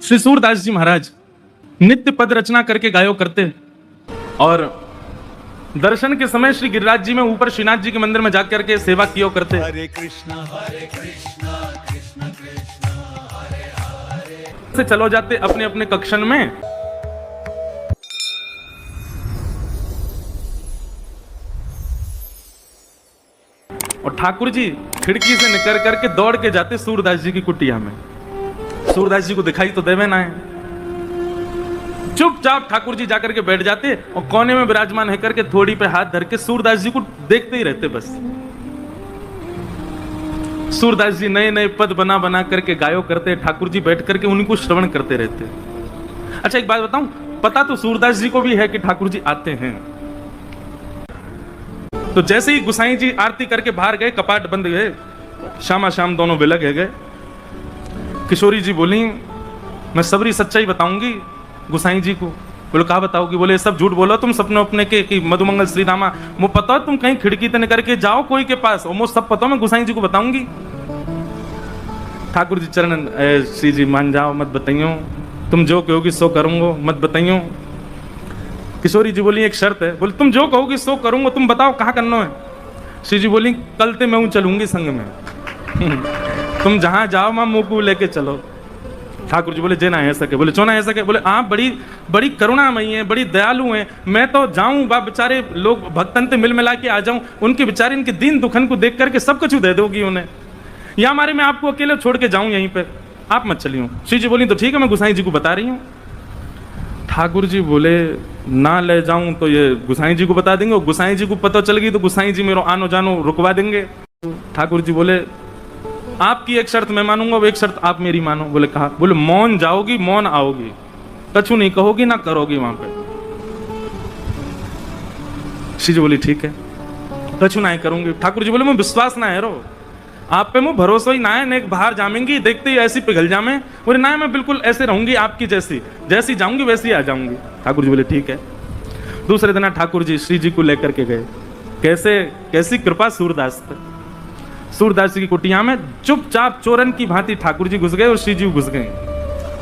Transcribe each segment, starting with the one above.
श्री सूरदास जी महाराज नित्य पद रचना करके गायो करते और दर्शन के समय श्री गिरिराज जी में ऊपर श्रीनाथ जी के मंदिर में जाकर के सेवा कियो करते। हरे कृष्णा कृष्णा कृष्णा हरे हरे से चलो जाते अपने अपने कक्षन में। और ठाकुर जी खिड़की से निकल करके दौड़ के जाते सूरदास जी की कुटिया में। सूरदास जी को दिखाई तो देवे ना है, चुपचाप ठाकुर जी जाकर के बैठ जाते और कोने में विराजमान है करके थोड़ी पे हाथ धर के सूरदास जी को देखते ही रहते बस। सूरदास जी नए नए पद बना बना करके गायो करते, ठाकुर जी बैठ करके उनको श्रवण करते रहते। अच्छा एक बात बताऊं, पता तो सूरदास जी को भी है कि ठाकुर जी आते हैं। तो जैसे ही गुसाई जी आरती करके बाहर गए, कपाट बंद गए, शामा शाम दोनों बिलग गए। किशोरी जी बोली मैं सबरी सच्चाई बताऊंगी गुसाई जी को। बोलो कहा बताओगी? बोले सब झूठ बोलो तुम सपने अपने के कि मधुमंगल श्री रामा मुझे पता तुम कहीं खिड़की तक करके जाओ कोई के पास और मुझे सब पता मैं गुसाई जी को बताऊंगी। ठाकुर जी चरण श्री जी मान जाओ मत बताइयो, तुम जो कहोगी सो करूंगा मत बताइयो। किशोरी जी बोली एक शर्त है। बोले तुम जो कहोगी सो करूंगा, तुम बताओ कहाँ करना है। श्री जी बोली कल ते मैं चलूंगी संग में तुम जहां जाओ मां मुंह को लेके चलो। ठाकुर जी बोले जे ना है सके। बोले चो ना है सके। बोले आप बड़ी बड़ी करुणामयी हैं, बड़ी दयालु हैं, मैं तो जाऊं बा बेचारे लोग भक्तन ते मिल मिला के आ जाऊं, उनके बेचारे इनके दीन दुखन को देख करके सब कुछ दे दोगी उन्हें, या हमारे मैं आपको अकेले छोड़ के जाऊं यहीं पे, आप मत चलियो। श्री जी बोली तो ठीक है मैं गुसाई जी को बता रही हूँ। ठाकुर जी बोले ना ले जाऊं तो ये गुसाई जी को बता देंगे, और गुसाई जी को पता चल गई तो गुसाई जी मेरा आनो जानो रुकवा देंगे। ठाकुर जी बोले आपकी एक शर्त मैं मानूंगा, वो एक शर्त आप मेरी मानो। बोले कहा? बोले मौन जाओगी मौन आओगी, कछु नहीं कहोगी ना करोगी वहां पे। श्री जी बोली ठीक है कछु ना करूंगी। ठाकुर जी बोले मैं विश्वास ना है रो आप पे, मुझे भरोसा ही ना है, नेक बाहर जामेंगी देखते ही ऐसी पिघल जामे। बोले ना मैं बिल्कुल ऐसे रहूंगी आपकी जैसी, जैसी जाऊंगी वैसी आ जाऊंगी। ठाकुर जी बोले ठीक है। दूसरे दिन ठाकुर जी श्री जी को लेकर के गए। कैसे कैसी कृपा सूरदास पे। सूरदास जी की कुटिया में चुपचाप चोरन की भांति ठाकुर जी घुस गए और श्री जी घुस गए,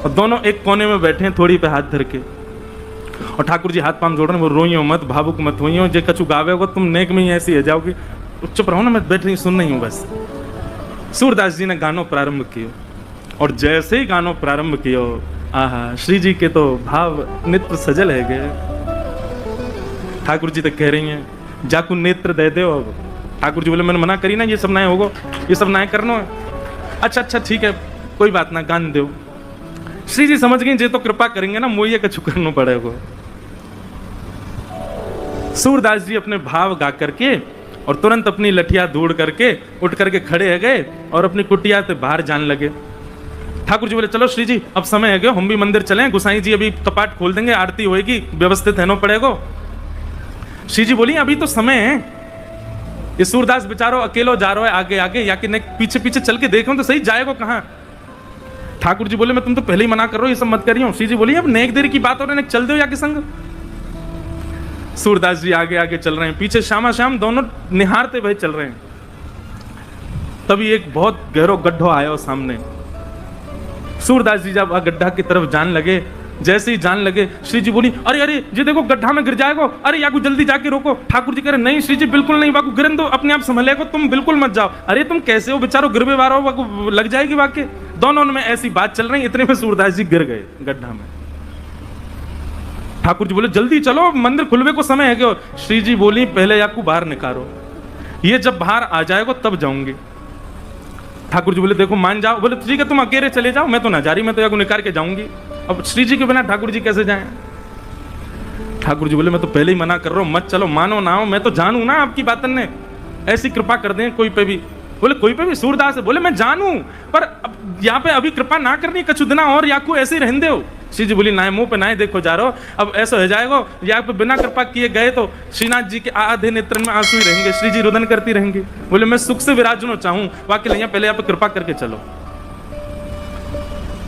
और दोनों एक कोने में बैठे हैं थोड़ी पे हाथ धर के। और ठाकुर जी हाथ पांव जोड़ रहे हैं। वो रोइयो मत, भावुक मत होइयो, जे कछु गावे हो तुम नेक में ही ऐसी है जाओगी, चुप रहो ना, मैं बैठ रही सुन रही हूँ बस। सूरदास जी ने गानो प्रारंभ किया, और जैसे ही गानो प्रारंभ किया आहा श्री जी के तो भाव नेत्र सजल है गए। ठाकुर जी तो कह रही हैं जाकू नेत्र दे दो। अब ठाकुर जी बोले मैंने मना करी ना, ये सब ना होगो, ये सब ना करना है। अच्छा अच्छा ठीक है कोई बात ना, गान दो। श्री जी समझ गई जे तो कृपा करेंगे ना, मोइए कछु करना पड़ेगा। सूरदास जी अपने भाव गा करके और तुरंत अपनी लठिया दूड़ करके उठ करके खड़े हो गए और अपनी कुटिया से बाहर जाने लगे। ठाकुर जी बोले चलो श्री जी अब समय है गया, हम भी मंदिर चलें, गुसाई जी अभी कपाट खोल देंगे, आरती होएगी, व्यवस्थित रहना पड़ेगा। श्री जी बोली अभी तो समय है, ये सूरदास बेचारो अकेलो जा रहा है आगे आगे, या कि पीछे पीछे चल के देखो तो सही जाएगा कहाँ। ठाकुर जी बोले मैं तुम तो पहले ही मना कर रहा हूं, ये सब मत करियो। श्री जी बोली अब नेक देर की बात हो रही है, चल दो या के संग। सूरदास जी आगे आगे चल रहे हैं, पीछे श्यामा श्याम दोनों निहारते हुए चल रहे हैं। तभी एक बहुत गहरो गड्ढा आया सामने। सूरदास जी जब गड्ढा की तरफ जान लगे, जैसे ही जान लगे श्री जी बोली अरे अरे जी देखो गड्ढा में गिर जाएगा, अरे याकू जल्दी जाके रोको। ठाकुर जी कह रहे नहीं श्री जी बिल्कुल नहीं, वाकू गिरन दो, अपने आप संभलेगो, तुम बिल्कुल मत जाओ। अरे तुम कैसे हो बेचारो, गिरवे वार हो, वाकू लग जाएगी वाके। दोनों में ऐसी बात चल रही, इतने में सूरदास जी गिर गए गड्ढा में। ठाकुर जी बोले जल्दी चलो मंदिर खुलवे को समय है क्या। श्री जी बोली पहले याकू बाहर निकालो, ये जब बाहर आ जाएगा तब जाऊंगी। ठाकुर जी बोले देखो मान जाओ। बोले ठीक है तुम अकेले चले जाओ, मैं तो ना जा रही, मैं तो याकू निकाल के जाऊंगी। अब श्री जी के बिना ठाकुर जी कैसे जाएं। ठाकुर जी बोले मैं तो पहले ही मना कर रहा हूं, मत चलो, मानो ना हो, मैं तो जानू ना आपकी बातन ने, ऐसी कृपा कर दें कोई पे भी। बोले कोई पे भी? सूरदास है। बोले मैं जानू पर अब यहाँ पे अभी कृपा ना करनी, कछु दिना और याकू ऐसे ही रहने दो। श्री जी बोली ना मुंह पे ना देखो जा रहा हो, अब ऐसा हो जाएगा या पे बिना कृपा किए गए तो श्रीनाथ जी के आधे नेत्र में आंसू ही रहेंगे, श्री जी रुदन करती रहेंगी। बोले मैं सुख से विराजना चाहूं, वाकई लिया पहले यहाँ पे कृपा करके चलो।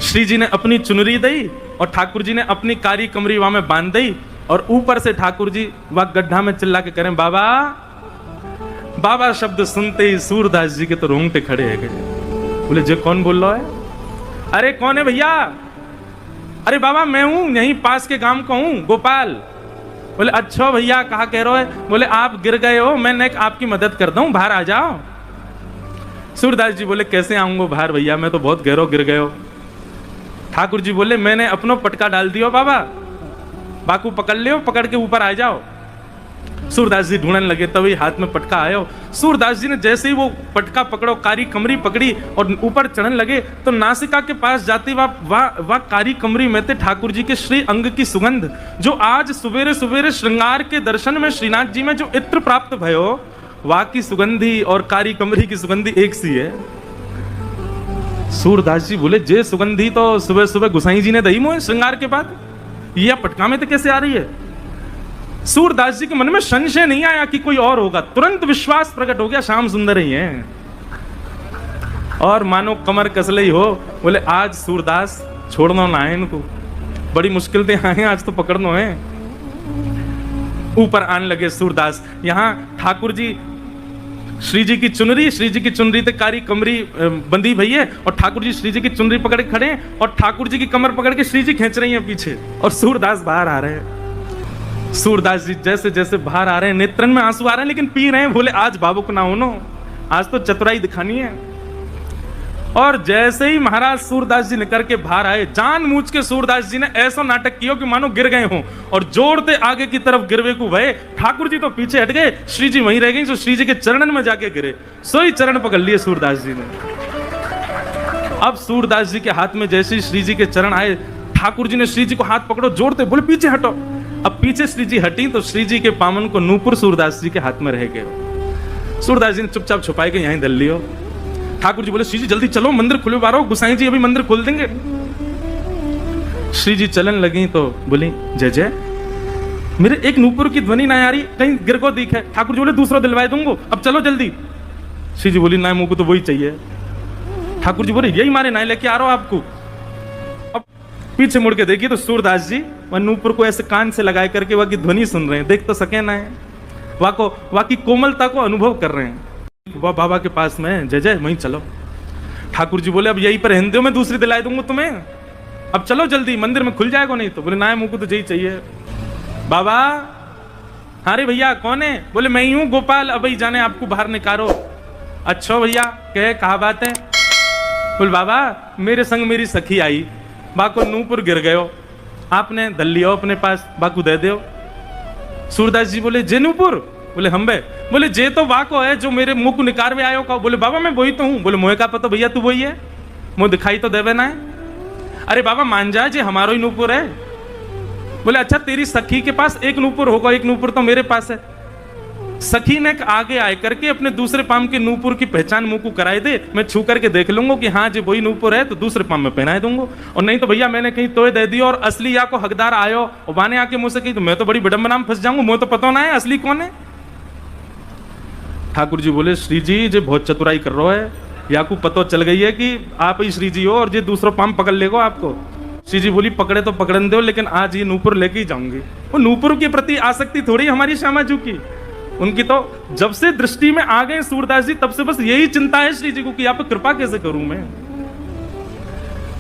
श्री जी ने अपनी चुनरी दी और ठाकुर जी ने अपनी कारी कमरी वहां में बांध दी, और ऊपर से ठाकुर जी वह गड्ढा में चिल्ला के करें बाबा बाबा शब्द सुनते ही सूरदास जी के तो रोंगटे खड़े हो गए। बोले जे कौन बोल रहा है? अरे कौन है भैया? अरे बाबा मैं हूं, यहीं पास के गांव का हूं, गोपाल। बोले अच्छा भैया कहा कह रहे हो? बोले आप गिर गए हो, मैं आपकी मदद करता हूं, बाहर आ जाओ। सूरदास जी बोले कैसे आऊंगा बाहर भैया, मैं तो बहुत गहरो गिर गए हो। ठाकुर जी बोले मैंने अपनो पटका डाल दियो बाबा, बाकू पकड़ लियो, पकड़ के ऊपर आ जाओ। सूरदास जी ढूंढने लगे, तभी हाथ में पटका आयो। सूरदास जी ने जैसे ही वो पटका पकड़ो, कारी कमरी पकड़ी और ऊपर चढ़ने लगे, तो नासिका के पास जाती वह कारी कमरी में थे ठाकुर जी के श्री अंग की सुगंध, जो आज सवेरे सवेरे श्रृंगार के दर्शन में श्रीनाथ जी में जो इत्र प्राप्त भयो, वह की सुगंधी और कारी कमरी की सुगंधी एक सी है। सूरदास जी बोले जे सुगंधी तो सुबह सुबह गुसाई जी ने दही मोहे श्रृंगार के बाद, यह पटका में तो कैसे आ रही है? सूरदास जी के मन में संशय नहीं आया कि कोई और होगा, तुरंत विश्वास प्रकट हो गया श्याम सुंदर ही है। और मानो कमर कसले ही हो, बोले आज सूरदास छोड़ना ना है इनको, बड़ी मुश्किल से आए आज तो पकड़ना है। ऊपर आने लगे सूरदास। यहां ठाकुर जी श्री जी की चुनरी ते कारी कमरी बंदी भई है, और ठाकुर जी श्री जी की चुनरी पकड़ के खड़े हैं, और ठाकुर जी की कमर पकड़ के श्री जी खींच रही हैं पीछे, और सूरदास बाहर आ रहे हैं। सूरदास जी जैसे जैसे बाहर आ रहे हैं, नेत्रन में आंसू आ रहे हैं, लेकिन पी रहे हैं। बोले आज बाबू को ना होनो, आज तो चतुराई दिखानी है। और जैसे ही महाराज सूरदास जी निकल के बाहर आए, जानबूझ के सूरदास जी ने ऐसा नाटक किया कि मानो गिर गए हों, और जोड़ते आगे की तरफ गिरवे को भय। ठाकुर जी तो पीछे हट गए, श्री जी वहीं रह गई, तो श्री जी के चरणन में जाके गिरे, सोई चरण पकड़ लिए सूरदास जी ने। अब सूरदास जी के हाथ में जैसे ही श्री जी के चरण आए, ठाकुर जी ने श्री जी को हाथ पकड़ो, जोड़ते बोले पीछे हटो। अब पीछे श्री जी हटी तो श्री जी के पामन को नूपुर सूरदास जी के हाथ में रह गए। सूरदास जी ने चुपचाप छुपाए के यहीं धर लियो। ठाकुर जी बोले श्री जी जल्दी चलो, मंदिर खुले बारो, गुसाई जी अभी मंदिर खोल देंगे। श्री जी चलन लगी तो बोली जय जय, मेरे एक नूपुर की ध्वनि ना आ रही, कहीं गिर को दिख है। ठाकुर जी बोले दूसरा दिलवाए दूंगो, अब चलो जल्दी। श्री जी बोली ना मुंह को तो वही चाहिए। ठाकुर जी बोले यही मारे ना लेके आ रहा हूं आपको। अब पीछे मुड़ के देखिए तो सूरदास जी वह नूपुर को ऐसे कान से लगाए करके वह की ध्वनि सुन रहे हैं, देख तो सके ना है, वह की कोमलता को अनुभव कर रहे हैं। वह बाबा के पास में जय जय वहीं चलो। ठाकुर जी बोले अब यहीं पर रहने दो, मैं दूसरी दिलाई दूंगा तुम्हें, अब चलो जल्दी, मंदिर में खुल जाएगा नहीं तो। बोले ना मुंह को तो यही चाहिए। बाबा अरे भैया कौन है? बोले मैं ही हूँ गोपाल, अब ही जाने आपको बाहर निकालो। अच्छा भैया कहे कहा बात है? बोले बाबा मेरे संग मेरी सखी आई, बाको नूपुर गिर गयो, आपने दल लियो अपने पास, बाकू दे दो। सूरदास जी बोले जे नूपुर? बोले हम बे। बोले जे तो वाको है जो मेरे मुंह को निकार में आयो का। बोले बाबा मैं वही तो हूँ। बोले मोहे का पता भैया तू वही है, मुंह दिखाई तो देवे ना है। अरे बाबा मान जा जे हमारो ही नूपुर है। बोले अच्छा तेरी सखी के पास एक नूपुर होगा, एक नूपुर तो मेरे पास है। सखी ने आगे आए करके अपने दूसरे पाम के नूपुर की पहचान मुंह को कराए दे, मैं छू करके देख लूंगा कि हाँ जी वही नूपुर है तो दूसरे पाम में पहनाए दूंगा, और नहीं तो भैया मैंने कहीं तोय दे दी और असली या को हकदार आयो और बाने आके मुझसे कही तो मैं तो बड़ी विडंबना में फंस जाऊंगा, मुझे तो पता ना है असली कौन है। ठाकुर जी बोले श्री जी जे बहुत चतुराई कर रहा है, या को पता चल गई है कि आप ही श्री जी हो और जे दूसरा पाम पकड़ लेगा आपको। श्री जी बोली पकड़े तो पकड़न दो, लेकिन आज ये नूपुर लेके ही जाऊंगी। वो नूपुर के प्रति आसक्ति थोड़ी हमारी श्यामाजू की, उनकी तो जब से दृष्टि में आ गए सूरदास जी तब से बस यही चिंता है श्री जी को कि आप पे कृपा कैसे करूं मैं।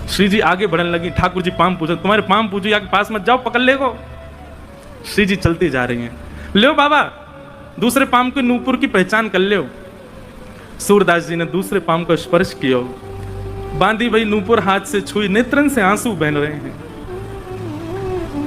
श्री जी आगे बढ़ने लगी, ठाकुर जी पाम पूछो, तुम्हारे पाम पूछो या के पास मत जाओ, पकड़ लेगो। श्री जी चलती जा रही हैं, लो बाबा दूसरे पाम के नूपुर की पहचान कर लो। सूरदास जी ने दूसरे पाम को स्पर्श किया, बांधी वही नूपुर हाथ से छुई, नेत्रन से आंसू बहन रहे हैं।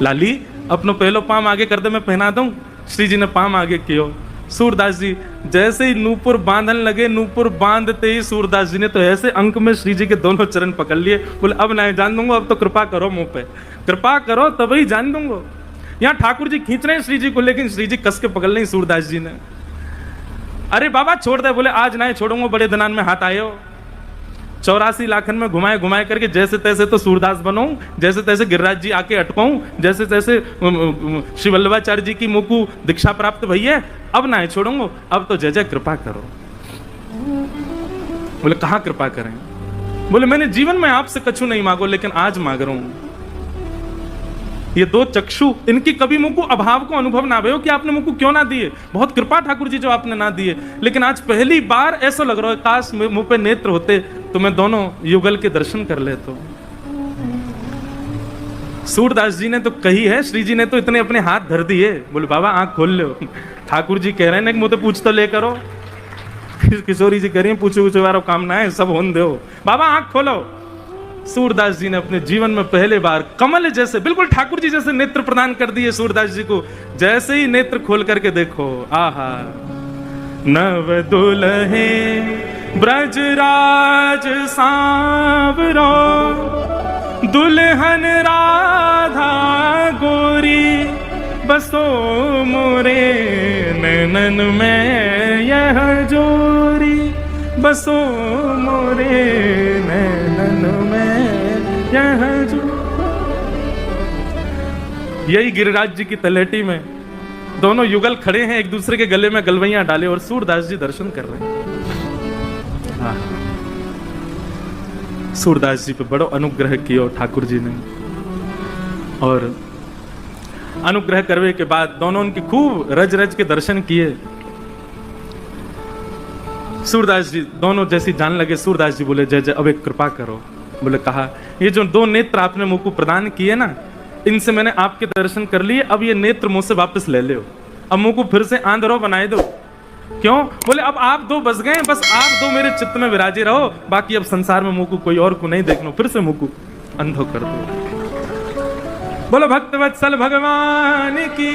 लाली अपनो पहलो पाम आगे कर दे मैं पहना दूं। श्री जी ने पाम आगे किया। सूरदास जी जैसे ही नूपुर बांधन लगे, नूपुर बांधते ही सूरदास जी ने तो ऐसे अंक में श्री जी के दोनों चरण पकड़ लिए। बोले अब नहीं जान दूंगा, अब तो कृपा करो मुंह पे, कृपा करो तभी जान दूंगा। यहाँ ठाकुर जी खींच रहे हैं श्री जी को, लेकिन श्री जी कस के पकड़ लें सूरदास जी ने। अरे बाबा छोड़ दे। बोले आज नहीं छोड़ूंगा, बड़े दिनान में हाथ आए हो। 84 लाखन में घुमाए घुमाए करके जैसे तैसे तो सूरदास बनो, जैसे तैसे गिरिराज जी आके अटकाऊं, जैसे तैसे श्री वल्लभाचार्य जी की मुँह को दीक्षा प्राप्त भई है, अब ना छोड़ूंगा, अब तो जय जय कृपा करो। बोले कहाँ कृपा करें? बोले मैंने जीवन में आपसे कछु नहीं मांगो, लेकिन आज मांग रहा हूं। ये दो चक्षु, इनकी कभी मुंह को अभाव को अनुभव ना भयो कि आपने मुंह को क्यों ना दिए, बहुत कृपा ठाकुर जी जो आपने ना दिए, लेकिन आज पहली बार ऐसा लग रहा है काश मुंह पे नेत्र होते तो मैं दोनों युगल के दर्शन कर लेता। सूरदास जी ने तो कही है, श्री जी ने तो इतने अपने हाथ धर दिए, बोले बाबा आंख खोल लो। ठाकुर जी कह रहे हैं कि मुझे पूछ तो ले करो। किशोरी जी कह रही है पूछो वारो काम ना है, सब होन दो, बाबा आंख खोलो। सूरदास जी ने अपने जीवन में पहले बार कमल जैसे, बिल्कुल ठाकुर जी जैसे नेत्र प्रदान कर दिए सूरदास जी को। जैसे ही नेत्र खोल करके देखो, आहा, नव दुल्हे ब्रजराज सांवरो, दुल्हन राधा गोरी, बसो मोरे नैनन में यह जोरी, बसो मोरे नैनन में यह जोरी। यही गिरिराज जी की तलहटी में दोनों युगल खड़े हैं, एक दूसरे के गले में गलवैयां डाले और सूरदास जी दर्शन कर रहे हैं। सूरदास जी पे बड़ो अनुग्रह किया ठाकुर जी ने, और अनुग्रह करने के बाद दोनों उनकी खूब रज रज के दर्शन किए। सूरदास जी दोनों जैसी जान लगे, सूरदास जी बोले जय जय, अब एक कृपा करो। बोले कहा, ये जो दो नेत्र आपने मुझको प्रदान किए ना, इनसे मैंने आपके दर्शन कर लिए, अब ये नेत्र मुझसे वापस ले लो, अब मुझको फिर से आंधरो बनाए दो। क्यों? बोले अब आप दो बस गए, बस आप दो मेरे चित्त में विराजे रहो, बाकी अब संसार में मुझको कोई और को नहीं देखना, फिर से मुझको अंधो कर दो। बोलो भक्त वत्सल भगवान की।